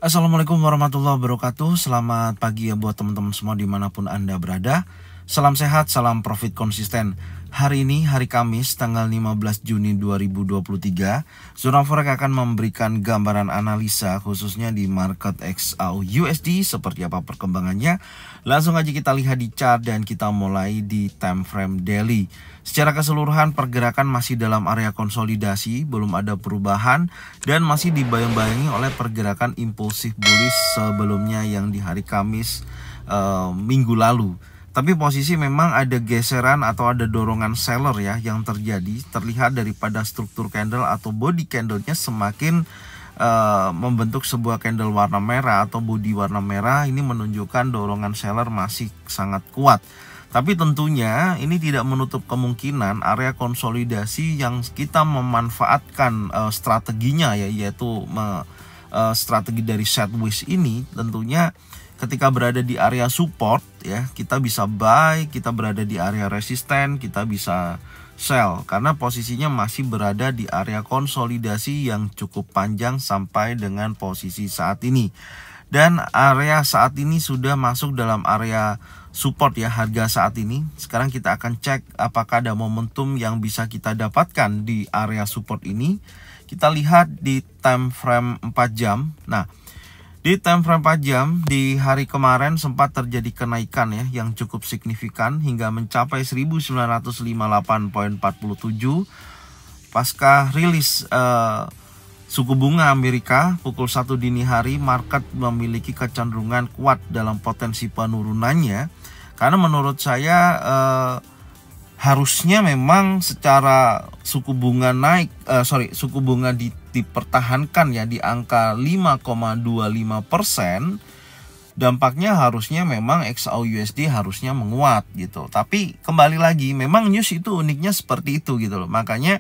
Assalamualaikum warahmatullahi wabarakatuh. Selamat pagi ya buat teman-teman semua dimanapun Anda berada. Salam sehat, salam profit konsisten. Hari ini hari Kamis tanggal 15 Juni 2023, Zona Forex akan memberikan gambaran analisa khususnya di market XAU/USD seperti apa perkembangannya. Langsung aja kita lihat di chart dan kita mulai di time frame daily. Secara keseluruhan pergerakan masih dalam area konsolidasi, belum ada perubahan dan masih dibayang-bayangi oleh pergerakan impulsif bullish sebelumnya yang di hari Kamis minggu lalu. Tapi posisi memang ada geseran atau ada dorongan seller ya yang terjadi, terlihat daripada struktur candle atau body candlenya semakin membentuk sebuah candle warna merah atau body warna merah. Ini menunjukkan dorongan seller masih sangat kuat. Tapi tentunya ini tidak menutup kemungkinan area konsolidasi yang kita memanfaatkan strateginya ya, yaitu strategi dari sideways ini. Tentunya ketika berada di area support ya, kita bisa buy, kita berada di area resisten, kita bisa sell karena posisinya masih berada di area konsolidasi yang cukup panjang sampai dengan posisi saat ini. Dan area saat ini sudah masuk dalam area support ya, harga saat ini. Sekarang kita akan cek apakah ada momentum yang bisa kita dapatkan di area support ini. Kita lihat di time frame 4 jam. Nah, di time frame 4 jam di hari kemarin sempat terjadi kenaikan ya yang cukup signifikan hingga mencapai 1958,47 pasca rilis suku bunga Amerika pukul 1 dini hari. Market memiliki kecenderungan kuat dalam potensi penurunannya karena menurut saya harusnya memang secara suku bunga suku bunga dipertahankan ya di angka 5,25%. Dampaknya harusnya memang XAU/USD harusnya menguat gitu. Tapi kembali lagi memang news itu uniknya seperti itu gitu loh. Makanya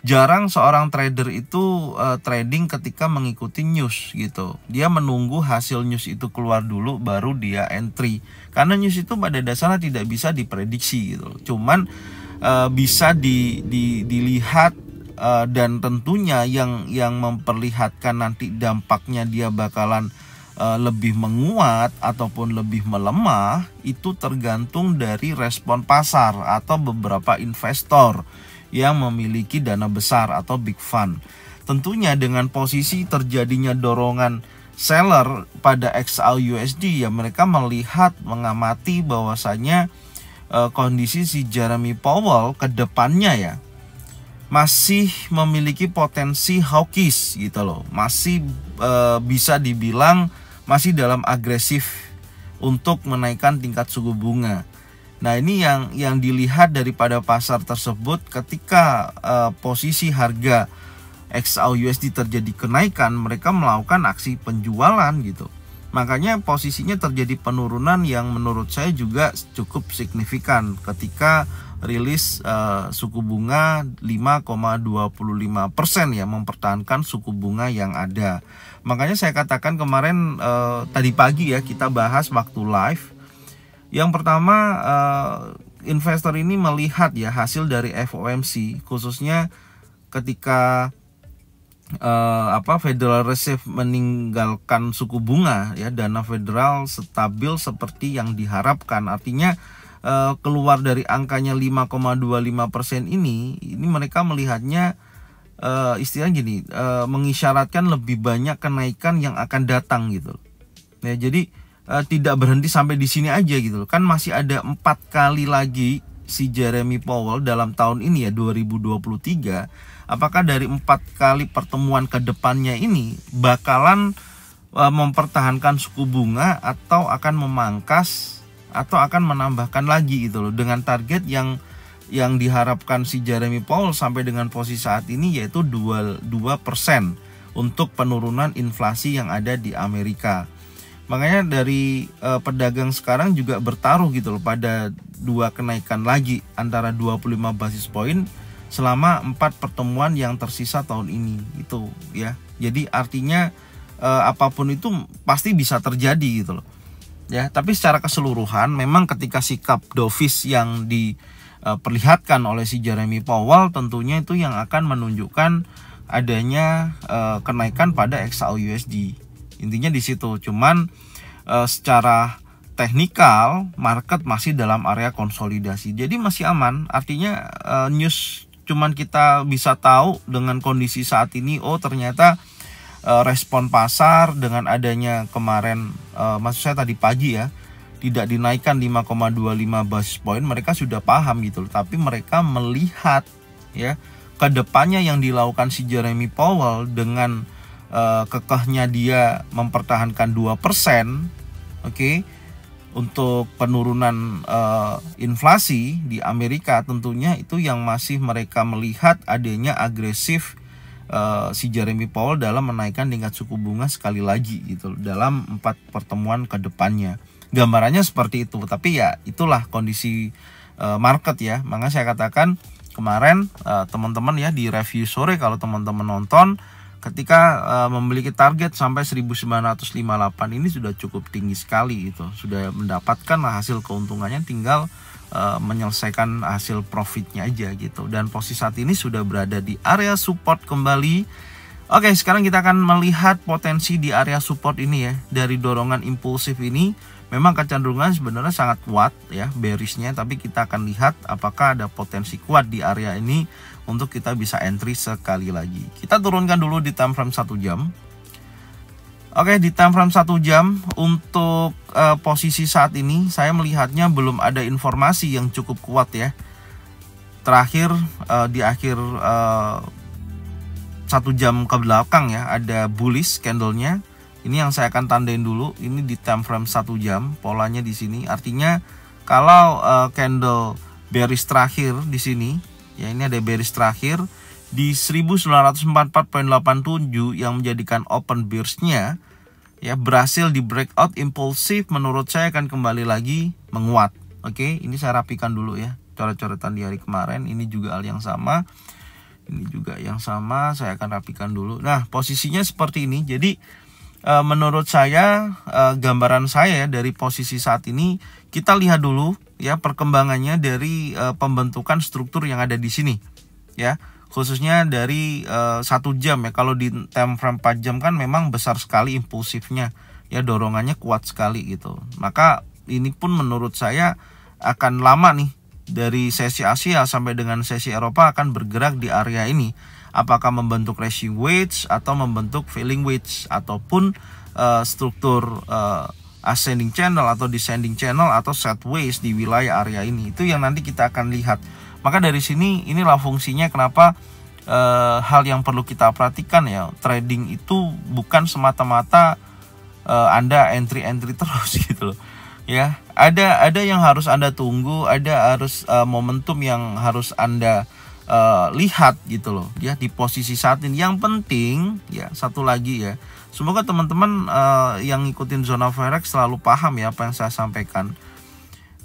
jarang seorang trader itu trading ketika mengikuti news gitu. Dia menunggu hasil news itu keluar dulu baru dia entry. Karena news itu pada dasarnya tidak bisa diprediksi gitu. Cuman bisa dilihat dan tentunya yang memperlihatkan nanti dampaknya dia bakalan lebih menguat ataupun lebih melemah itu tergantung dari respon pasar atau beberapa investor yang memiliki dana besar atau big fund. Tentunya dengan posisi terjadinya dorongan seller pada XAU/USD ya, mereka melihat mengamati bahwasanya kondisi si Jeremy Powell ke depannya ya masih memiliki potensi hawkish gitu loh. Masih bisa dibilang masih dalam agresif untuk menaikkan tingkat suku bunga. Nah, ini yang dilihat daripada pasar tersebut ketika posisi harga XAU/USD terjadi kenaikan, mereka melakukan aksi penjualan gitu. Makanya posisinya terjadi penurunan yang menurut saya juga cukup signifikan ketika rilis suku bunga 5,25% ya, mempertahankan suku bunga yang ada. Makanya saya katakan kemarin tadi pagi ya kita bahas waktu live. Yang pertama, investor ini melihat ya hasil dari FOMC khususnya ketika Federal Reserve meninggalkan suku bunga ya, dana federal stabil seperti yang diharapkan. Artinya keluar dari angkanya 5,25% ini mereka melihatnya istilahnya gini, mengisyaratkan lebih banyak kenaikan yang akan datang gitu. Ya, jadi tidak berhenti sampai di sini aja gitu loh. Kan masih ada 4 kali lagi si Jeremy Powell dalam tahun ini ya 2023. Apakah dari 4 kali pertemuan ke depannya ini bakalan mempertahankan suku bunga atau akan memangkas atau akan menambahkan lagi gitu loh, dengan target yang diharapkan si Jeremy Powell sampai dengan posisi saat ini yaitu 2% untuk penurunan inflasi yang ada di Amerika. Makanya dari pedagang sekarang juga bertaruh gitu loh pada 2 kenaikan lagi antara 25 basis point selama 4 pertemuan yang tersisa tahun ini gitu ya. Jadi artinya apapun itu pasti bisa terjadi gitu loh. Ya, tapi secara keseluruhan memang ketika sikap dovish yang diperlihatkan oleh si Jeremy Powell tentunya itu yang akan menunjukkan adanya kenaikan pada XAU/USD. Intinya di situ. Cuman secara teknikal market masih dalam area konsolidasi, jadi masih aman. Artinya news cuman kita bisa tahu dengan kondisi saat ini, oh ternyata respon pasar dengan adanya kemarin, maksud saya tadi pagi ya, tidak dinaikkan 5,25 basis point, mereka sudah paham gitu. Tapi mereka melihat ya kedepannya yang dilakukan si Jeremy Powell dengan kekehnya dia mempertahankan 2%, oke, untuk penurunan inflasi di Amerika, tentunya itu yang masih mereka melihat adanya agresif si Jeremy Powell dalam menaikkan tingkat suku bunga sekali lagi gitu dalam 4 pertemuan ke depannya. Gambarannya seperti itu, tapi ya itulah kondisi market ya. Makanya saya katakan kemarin teman-teman ya di review sore, kalau teman-teman nonton, ketika memiliki target sampai 1958 ini sudah cukup tinggi sekali itu, sudah mendapatkan hasil keuntungannya, tinggal menyelesaikan hasil profitnya aja gitu. Dan posisi saat ini sudah berada di area support kembali. Oke, sekarang kita akan melihat potensi di area support ini ya. Dari dorongan impulsif ini memang kecenderungan sebenarnya sangat kuat ya bearishnya, tapi kita akan lihat apakah ada potensi kuat di area ini untuk kita bisa entry sekali lagi. Kita turunkan dulu di time frame 1 jam. Oke, di time frame 1 jam untuk posisi saat ini saya melihatnya belum ada informasi yang cukup kuat ya. Terakhir di akhir 1 jam ke belakang ya ada bullish candlenya. Ini yang saya akan tandain dulu. Ini di time frame 1 jam polanya di sini. Artinya kalau candle bearish terakhir di sini ya, ini ada bearish terakhir di 1944.87 yang menjadikan open bearish-nya ya berhasil di breakout impulsif, menurut saya akan kembali lagi menguat. Oke, ini saya rapikan dulu ya coret-coretan di hari kemarin. Ini juga hal yang sama. Ini juga yang sama, saya akan rapikan dulu. Nah, posisinya seperti ini. Jadi menurut saya gambaran saya dari posisi saat ini, kita lihat dulu ya perkembangannya dari pembentukan struktur yang ada di sini ya, khususnya dari 1 jam ya. Kalau di time frame 4 jam kan memang besar sekali impulsifnya ya, dorongannya kuat sekali gitu. Maka ini pun menurut saya akan lama nih, dari sesi Asia sampai dengan sesi Eropa akan bergerak di area ini. Apakah membentuk racing wedge atau membentuk falling wedge ataupun struktur ascending channel atau descending channel atau sideways di wilayah area ini, itu yang nanti kita akan lihat. Maka dari sini inilah fungsinya kenapa hal yang perlu kita perhatikan ya, trading itu bukan semata-mata Anda entry terus gitu loh ya. Ada yang harus Anda tunggu, ada harus momentum yang harus Anda lihat gitu loh ya di posisi saat ini. Yang penting ya satu lagi ya, semoga teman-teman yang ngikutin Zona Forex selalu paham ya apa yang saya sampaikan.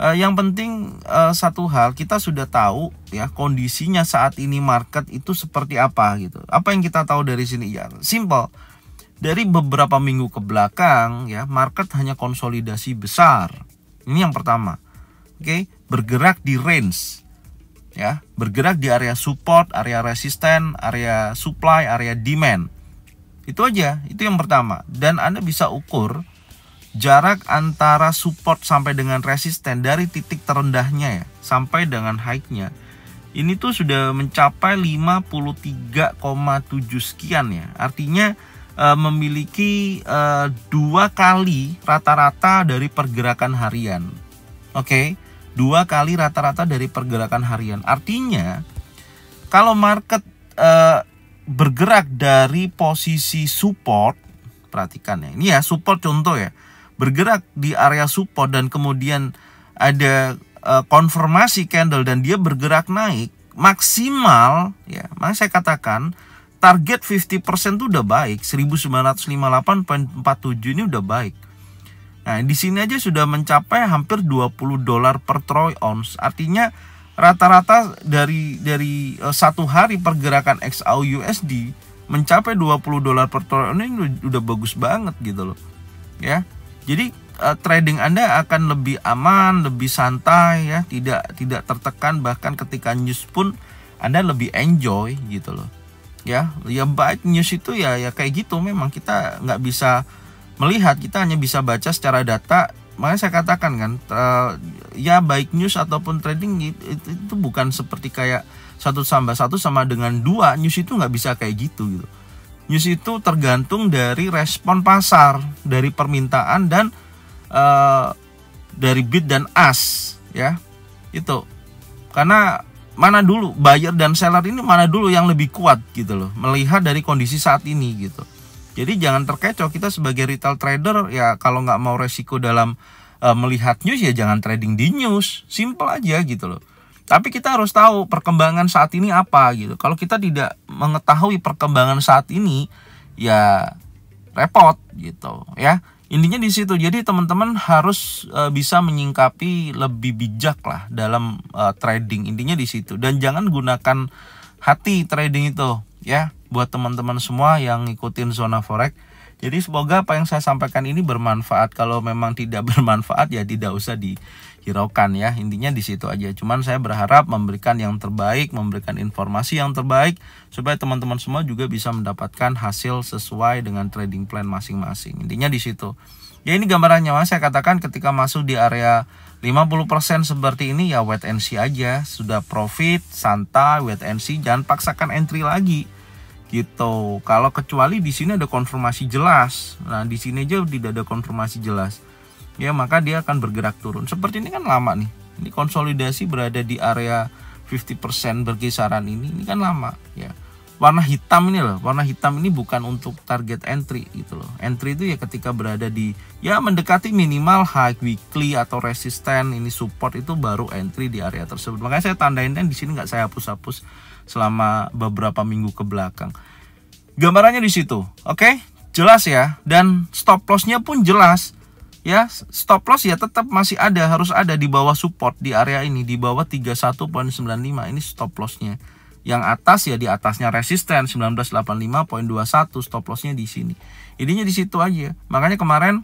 Yang penting satu hal, kita sudah tahu ya kondisinya saat ini market itu seperti apa gitu. Apa yang kita tahu dari sini ya simple. Dari beberapa minggu ke belakang ya, market hanya konsolidasi besar. Ini yang pertama. Oke, bergerak di range ya, bergerak di area support, area resisten, area supply, area demand. Itu aja, itu yang pertama. Dan Anda bisa ukur jarak antara support sampai dengan resisten dari titik terendahnya ya sampai dengan high-nya. Ini tuh sudah mencapai 53,7 sekian ya. Artinya memiliki 2 kali rata-rata dari pergerakan harian. Oke. 2 kali rata-rata dari pergerakan harian. Artinya kalau market bergerak dari posisi support, perhatikan ya, ini ya support contoh ya, bergerak di area support dan kemudian ada konfirmasi candle dan dia bergerak naik maksimal ya, makanya saya katakan target 50% itu udah baik. 1958.47 ini udah baik. Nah, di sini aja sudah mencapai hampir $20 per troy ounce. Artinya rata-rata dari 1 hari pergerakan XAU/USD mencapai $20 per troy ounce ini udah bagus banget gitu loh. Ya. Jadi trading Anda akan lebih aman, lebih santai ya, tidak tertekan, bahkan ketika news pun Anda lebih enjoy gitu loh. Ya baik news itu ya kayak gitu, memang kita nggak bisa melihat, kita hanya bisa baca secara data. Makanya saya katakan kan, ya baik news ataupun trading itu bukan seperti kayak 1+1 sama dengan 2. News itu nggak bisa kayak gitu. News itu tergantung dari respon pasar, dari permintaan dan dari bid dan ask, ya. Itu karena mana dulu buyer dan seller ini, mana dulu yang lebih kuat gitu loh, melihat dari kondisi saat ini gitu. Jadi jangan terkecoh, kita sebagai retail trader ya, kalau nggak mau resiko dalam melihat news ya jangan trading di news, simple aja gitu loh. Tapi kita harus tahu perkembangan saat ini apa gitu. Kalau kita tidak mengetahui perkembangan saat ini ya repot gitu ya. Intinya di situ. Jadi teman-teman harus bisa menyingkapi lebih bijak lah dalam trading. Intinya di situ. Dan jangan gunakan hati trading itu ya, buat teman-teman semua yang ngikutin Zona Forex. Jadi semoga apa yang saya sampaikan ini bermanfaat. Kalau memang tidak bermanfaat ya tidak usah dihiraukan ya. Intinya di situ aja. Cuman saya berharap memberikan yang terbaik, memberikan informasi yang terbaik supaya teman-teman semua juga bisa mendapatkan hasil sesuai dengan trading plan masing-masing. Intinya di situ. Ya ini gambarannya Mas, saya katakan ketika masuk di area 50% seperti ini ya wait and see aja. Sudah profit, santai, wait and see, jangan paksakan entry lagi. Gitu. Kalau kecuali di sini ada konfirmasi jelas. Nah, di sini aja tidak ada konfirmasi jelas. Ya, maka dia akan bergerak turun. Seperti ini kan lama nih. Ini konsolidasi berada di area 50% berkisaran ini. Ini kan lama, ya. Warna hitam ini loh. Warna hitam ini bukan untuk target entry gitu loh. Entry itu ya ketika berada di ya mendekati minimal high weekly atau resisten, ini support, itu baru entry di area tersebut. Makanya saya tandain di sini, nggak saya hapus-hapus selama beberapa minggu ke belakang. Gambarannya di situ. Oke? Jelas ya. Dan stop loss-nya pun jelas. Ya, stop loss ya tetap masih ada, harus ada di bawah support di area ini, di bawah 31.95. Ini stop loss-nya. Yang atas ya di atasnya resisten 1985.21, stop loss-nya di sini. Ininya di situ aja. Makanya kemarin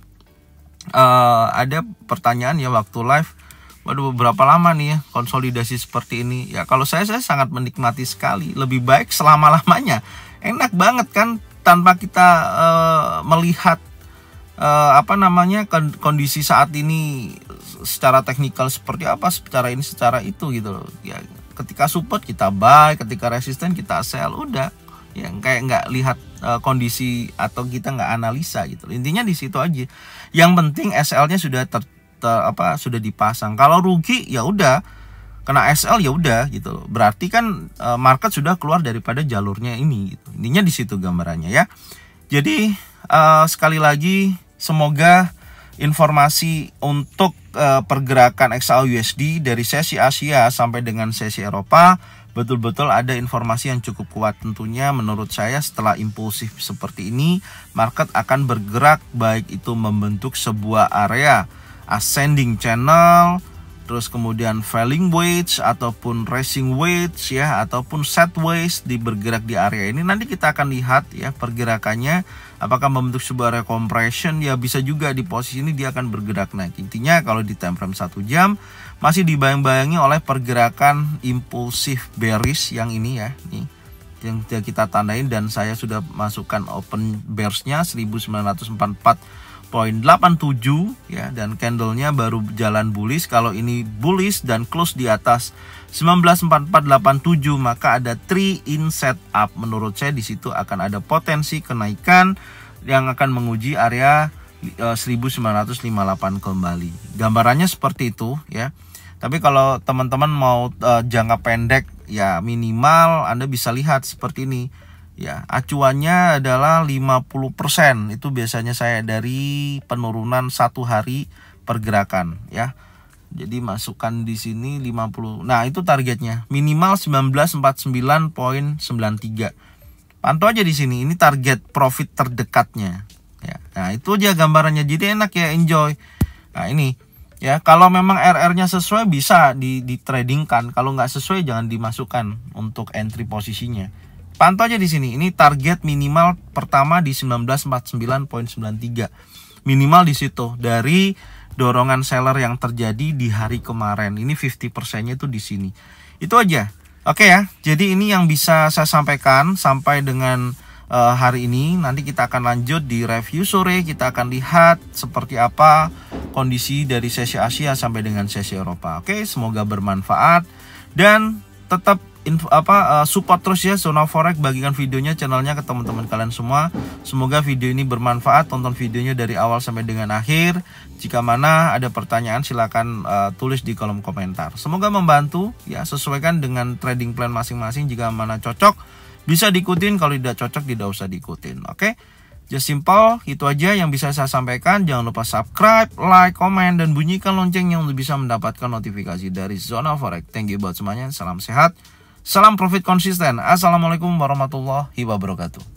ada pertanyaan ya waktu live, waduh beberapa lama nih ya konsolidasi seperti ini. Ya kalau saya sangat menikmati sekali. Lebih baik selama-lamanya. Enak banget kan tanpa kita melihat kondisi saat ini secara teknikal seperti apa, secara ini secara itu gitu loh. Ya ketika support kita buy, ketika resisten kita sell, udah. Ya kayak nggak lihat kondisi atau kita nggak analisa gitu. Intinya di situ aja. Yang penting SL-nya sudah sudah dipasang. Kalau rugi ya udah, kena SL ya udah gitu loh. Berarti kan market sudah keluar daripada jalurnya ini gitu. Intinya di situ gambarannya ya. Jadi sekali lagi semoga informasi untuk pergerakan XAUUSD dari sesi Asia sampai dengan sesi Eropa betul-betul ada informasi yang cukup kuat. Tentunya menurut saya setelah impulsif seperti ini, market akan bergerak baik itu membentuk sebuah area ascending channel, terus kemudian falling wedge ataupun rising wedge ya, ataupun sideways bergerak di area ini. Nanti kita akan lihat ya pergerakannya, apakah membentuk sebuah area compression, ya bisa juga di posisi ini dia akan bergerak naik. Intinya kalau di time frame 1 jam masih dibayang-bayangi oleh pergerakan impulsif bearish yang ini ya, nih yang kita tandain, dan saya sudah masukkan open bearsnya 1944.87 ya, dan candlenya baru jalan bullish. Kalau ini bullish dan close di atas 194487, maka ada 3 in setup. Menurut saya di situ akan ada potensi kenaikan yang akan menguji area 1958 kembali. Gambarannya seperti itu ya. Tapi kalau teman-teman mau jangka pendek ya minimal Anda bisa lihat seperti ini. Ya, acuannya adalah 50%. Itu biasanya saya dari penurunan 1 hari pergerakan ya. Jadi masukkan di sini 50. Nah, itu targetnya. Minimal 1949.93. Pantau aja di sini. Ini target profit terdekatnya. Ya. Nah, itu aja gambarannya. Jadi enak ya, enjoy. Nah, ini ya, kalau memang RR-nya sesuai bisa ditradingkan. Kalau nggak sesuai jangan dimasukkan untuk entry posisinya. Pantau aja di sini. Ini target minimal pertama di 1949.93. Minimal di situ dari dorongan seller yang terjadi di hari kemarin. Ini 50%-nya itu di sini. Itu aja. Oke ya. Jadi ini yang bisa saya sampaikan sampai dengan hari ini. Nanti kita akan lanjut di review sore. Kita akan lihat seperti apa kondisi dari sesi Asia sampai dengan sesi Eropa. Oke, semoga bermanfaat dan tetap support terus ya Zona Forex, bagikan videonya, channelnya ke teman-teman kalian semua. Semoga video ini bermanfaat, tonton videonya dari awal sampai dengan akhir. Jika mana ada pertanyaan silakan tulis di kolom komentar. Semoga membantu ya, sesuaikan dengan trading plan masing-masing. Jika mana cocok bisa diikutin, kalau tidak cocok tidak usah diikutin. Oke, just simple, itu aja yang bisa saya sampaikan. Jangan lupa subscribe, like, komen, dan bunyikan loncengnya untuk bisa mendapatkan notifikasi dari Zona Forex. Thank you buat semuanya, salam sehat, salam profit konsisten. Assalamualaikum warahmatullahi wabarakatuh.